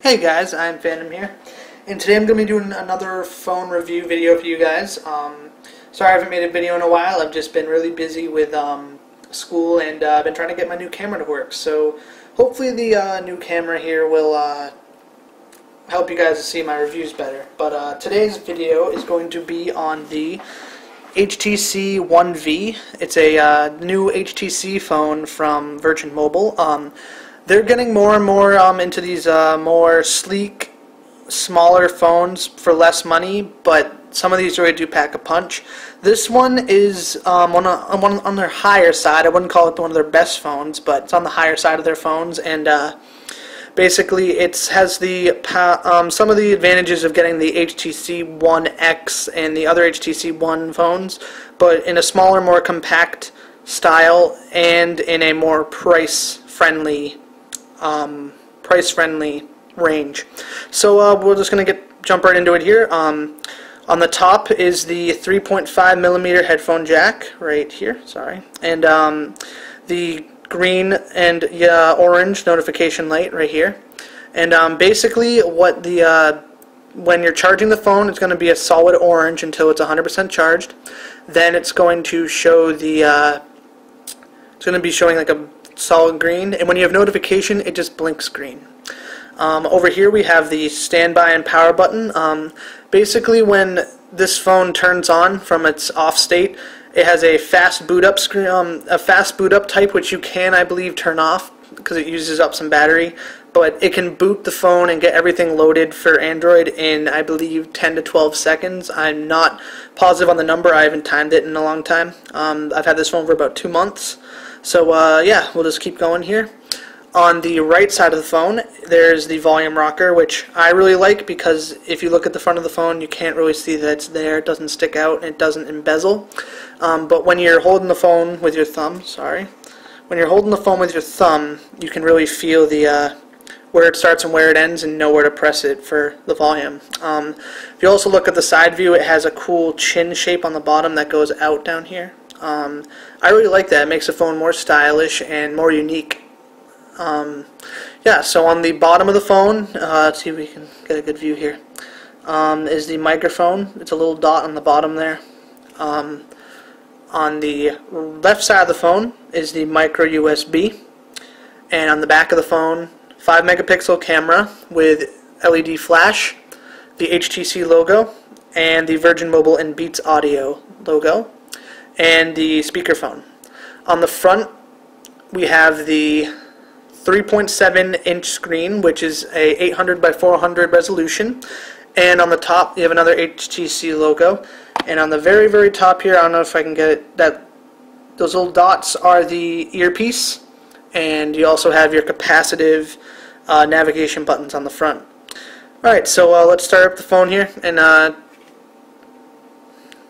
Hey guys, I'm Phantom here, and today I'm going to be doing another phone review video for you guys. Sorry I haven't made a video in a while. I've just been really busy with school, and I've been trying to get my new camera to work. So hopefully the new camera here will help you guys to see my reviews better. But today's video is going to be on the HTC One V. It's a new HTC phone from Virgin Mobile. They're getting more and more into these more sleek, smaller phones for less money, but some of these really do pack a punch. This one is on their higher side. I wouldn't call it one of their best phones, but it's on the higher side of their phones, and basically it has the some of the advantages of getting the HTC One X and the other HTC One phones, but in a smaller, more compact style and in a more price-friendly range. So we're just going to jump right into it here. On the top is the 3.5mm headphone jack right here, and the green and orange notification light right here. And basically what when you're charging the phone, it's going to be a solid orange until it's 100% charged. Then it's going to show it's going to be showing like a solid green, and when you have notification, it just blinks green. Over here we have the standby and power button. Basically, when this phone turns on from its off state, it has a fast boot up screen, a fast boot up type, which you can, I believe, turn off because it uses up some battery. But it can boot the phone and get everything loaded for Android in, I believe, 10 to 12 seconds. I'm not positive on the number. I haven't timed it in a long time. I've had this phone for about 2 months. So yeah, we'll just keep going here. On the right side of the phone, there's the volume rocker, which I really like because if you look at the front of the phone, you can't really see that it's there. It doesn't stick out, and it doesn't embezzle. But when you're holding the phone with your thumb, when you're holding the phone with your thumb, you can really feel the where it starts and where it ends, and know where to press it for the volume. If you also look at the side view, it has a cool chin shape on the bottom that goes out down here. I really like that. It makes the phone more stylish and more unique. Yeah, so on the bottom of the phone, let's see if we can get a good view here, is the microphone. It's a little dot on the bottom there. On the left side of the phone is the micro USB, and on the back of the phone, 5-megapixel camera with LED flash, the HTC logo, and the Virgin Mobile and Beats Audio logo, and the speakerphone. On the front, we have the 3.7-inch screen, which is a 800 by 400 resolution, and on the top you have another HTC logo. And on the very, very top here, I don't know if I can get it, those little dots are the earpiece, and you also have your capacitive navigation buttons on the front. Alright, so let's start up the phone here and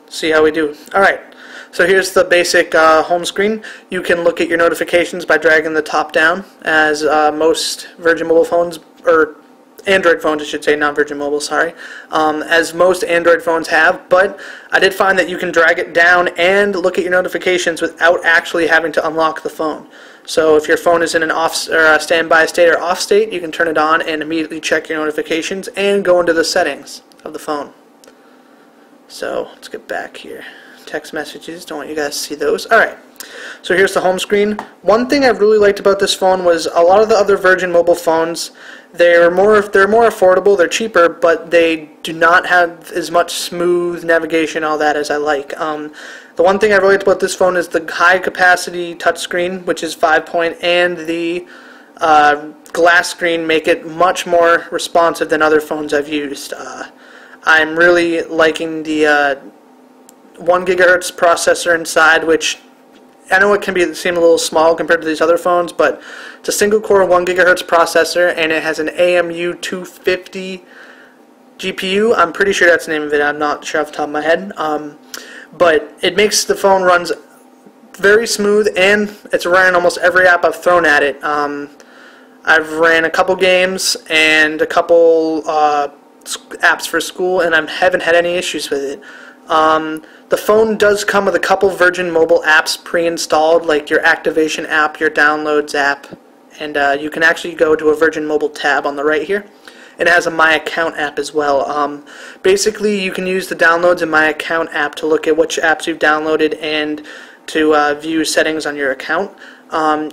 see how we do. Alright, so here's the basic home screen. You can look at your notifications by dragging the top down, as most Virgin Mobile phones, or Android phones I should say, not Virgin Mobile, sorry, as most Android phones have. But I did find that you can drag it down and look at your notifications without actually having to unlock the phone. So if your phone is in an standby state or off state, you can turn it on and immediately check your notifications and go into the settings of the phone. So let's get back here. Text messages, don't want you guys to see those. Alright, so here's the home screen. One thing I really liked about this phone was a lot of the other Virgin Mobile phones, they're more affordable, they're cheaper, but they do not have as much smooth navigation, all that, as I like. The one thing I really liked about this phone is the high capacity touchscreen, which is 5-point, and the glass screen make it much more responsive than other phones I've used. I'm really liking the 1 gigahertz processor inside, which I know it can seem a little small compared to these other phones, but it's a single core 1 gigahertz processor, and it has an AMU 250 GPU. I'm pretty sure that's the name of it. I'm not sure off the top of my head. But it makes the phone runs very smooth, and it's running almost every app I've thrown at it. I've ran a couple games and a couple apps for school, and I haven't had any issues with it. The phone does come with a couple Virgin Mobile apps pre-installed, like your activation app, your downloads app, and you can actually go to a Virgin Mobile tab on the right here, it has a My Account app as well. Basically, you can use the Downloads in My Account app to look at which apps you've downloaded and to view settings on your account.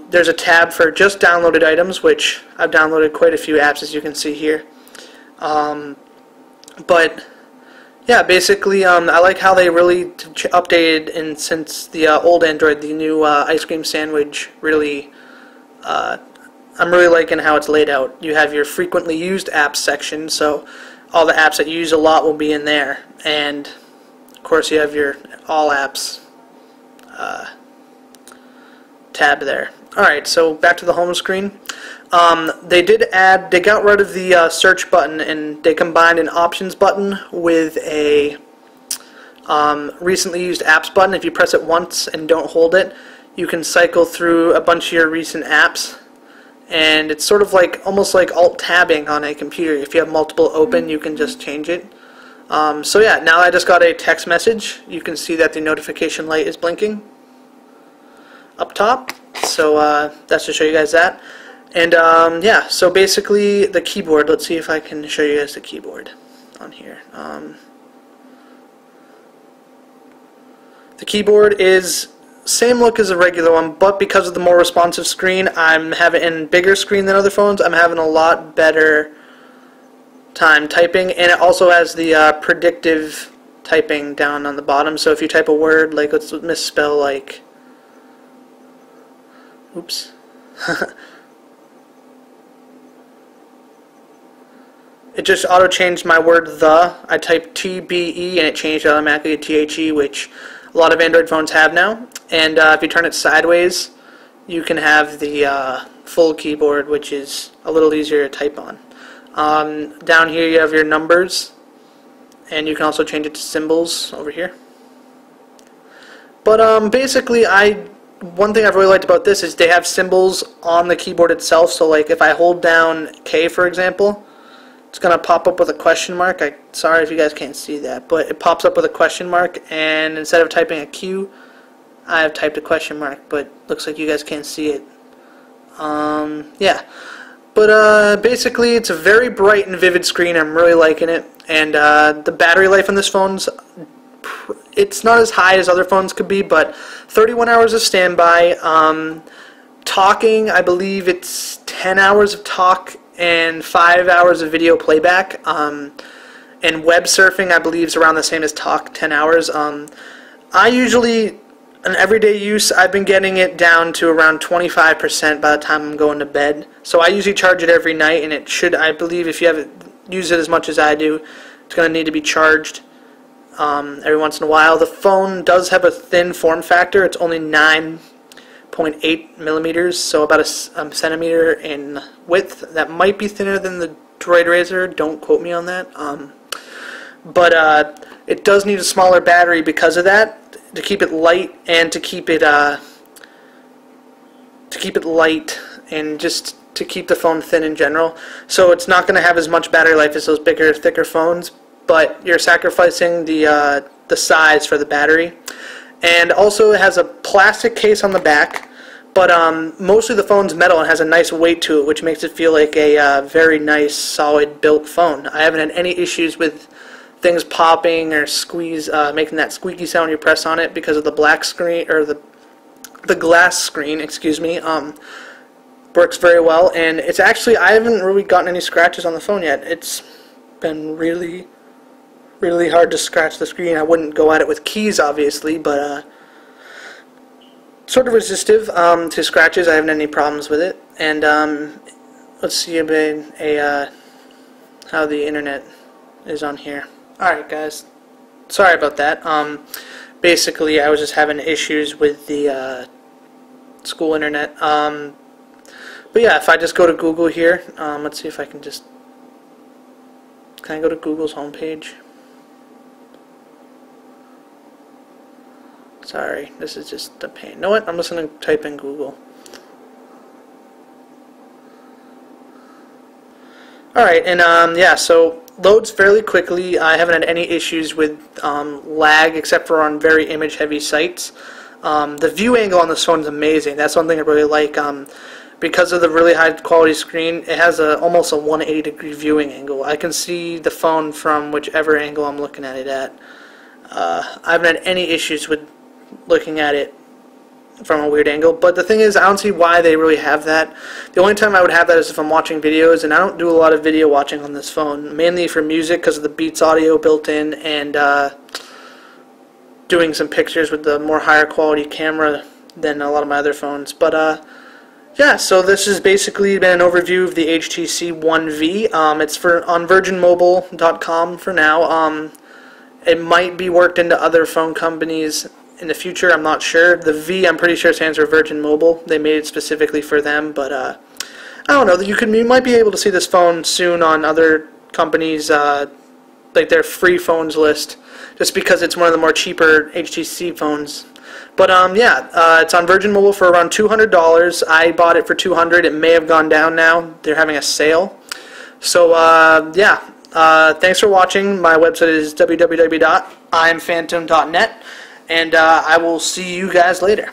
There's a tab for just downloaded items, which I've downloaded quite a few apps, as you can see here. But yeah, basically, I like how they really updated, and since the old Android, the new ice cream sandwich really, I'm really liking how it's laid out. You have your frequently used apps section, so all the apps that you use a lot will be in there, and of course you have your all apps tab there. Alright, so back to the home screen. They got rid of the search button, and they combined an options button with a recently used apps button. If you press it once and don't hold it, you can cycle through a bunch of your recent apps, and it's sort of like almost like alt-tabbing on a computer. If you have multiple open, you can just change it. So yeah, now I just got a text message. You can see that the notification light is blinking up top, so that's to show you guys that. And yeah, so basically the keyboard, let's see if I can show you guys the keyboard on here. The keyboard is same look as a regular one, but because of the more responsive screen, I'm having a bigger screen than other phones, I'm having a lot better time typing, and it also has the predictive typing down on the bottom. So if you type a word, like let's misspell like, oops. It just auto-changed my word the. I typed TBE and it changed automatically to THE, which a lot of Android phones have now. And if you turn it sideways, you can have the full keyboard, which is a little easier to type on. Down here you have your numbers, and you can also change it to symbols over here. But basically, one thing I've really liked about this is they have symbols on the keyboard itself. So like if I hold down K, for example, it's going to pop up with a question mark. Sorry if you guys can't see that, but it pops up with a question mark, and instead of typing a Q, I have typed a question mark, but looks like you guys can't see it. Yeah. But basically, it's a very bright and vivid screen. I'm really liking it. And the battery life on this phone's, it's not as high as other phones could be, but 31 hours of standby. Talking, I believe it's 10 hours of talk and 5 hours of video playback. And web surfing, I believe, is around the same as talk, 10 hours. I usually, in everyday use, I've been getting it down to around 25% by the time I'm going to bed. So I usually charge it every night, and it should, I believe, if you haven't used it as much as I do, it's going to need to be charged every once in a while. The phone does have a thin form factor. It's only 9.8 millimeters, so about a centimeter in width. That might be thinner than the Droid Razr. Don't quote me on that. But it does need a smaller battery because of that, to keep it light and to keep it light and just to keep the phone thin in general. So it's not going to have as much battery life as those bigger, thicker phones, but you're sacrificing the size for the battery. And also it has a plastic case on the back, but mostly the phone's metal and has a nice weight to it, which makes it feel like a very nice, solid built phone. I haven't had any issues with things popping or making that squeaky sound when you press on it because of the black screen, or the glass screen, excuse me. Works very well, and it's actually, I haven't really gotten any scratches on the phone yet. It's been really, really hard to scratch the screen. I wouldn't go at it with keys, obviously, but sort of resistive to scratches. I haven't had any problems with it. And let's see how the internet is on here. Alright guys, sorry about that. Basically I was just having issues with the school internet. But yeah, if I just go to Google here, let's see if I can just, can I go to Google's homepage? Sorry, this is just a pain. You know what, I'm just going to type in Google. Alright, and yeah, so loads fairly quickly. I haven't had any issues with lag, except for on very image heavy sites. The view angle on this phone is amazing. That's one thing I really like. because of the really high quality screen, it has almost a 180-degree viewing angle. I can see the phone from whichever angle I'm looking at it at. I haven't had any issues with looking at it from a weird angle, but the thing is, I don't see why they really have that. The only time I would have that is if I'm watching videos, and I don't do a lot of video watching on this phone, mainly for music because of the Beats audio built in, and doing some pictures with the more higher quality camera than a lot of my other phones. But yeah, so this has basically been an overview of the HTC One V. It's on virginmobile.com for now. It might be worked into other phone companies in the future, I'm not sure. The V, I'm pretty sure, stands for Virgin Mobile. They made it specifically for them, but I don't know. You might be able to see this phone soon on other companies, like their free phones list, just because it's one of the more cheaper HTC phones. But yeah, it's on Virgin Mobile for around $200. I bought it for $200. It may have gone down now. They're having a sale. So yeah, thanks for watching. My website is www.imphantom.net. And I will see you guys later.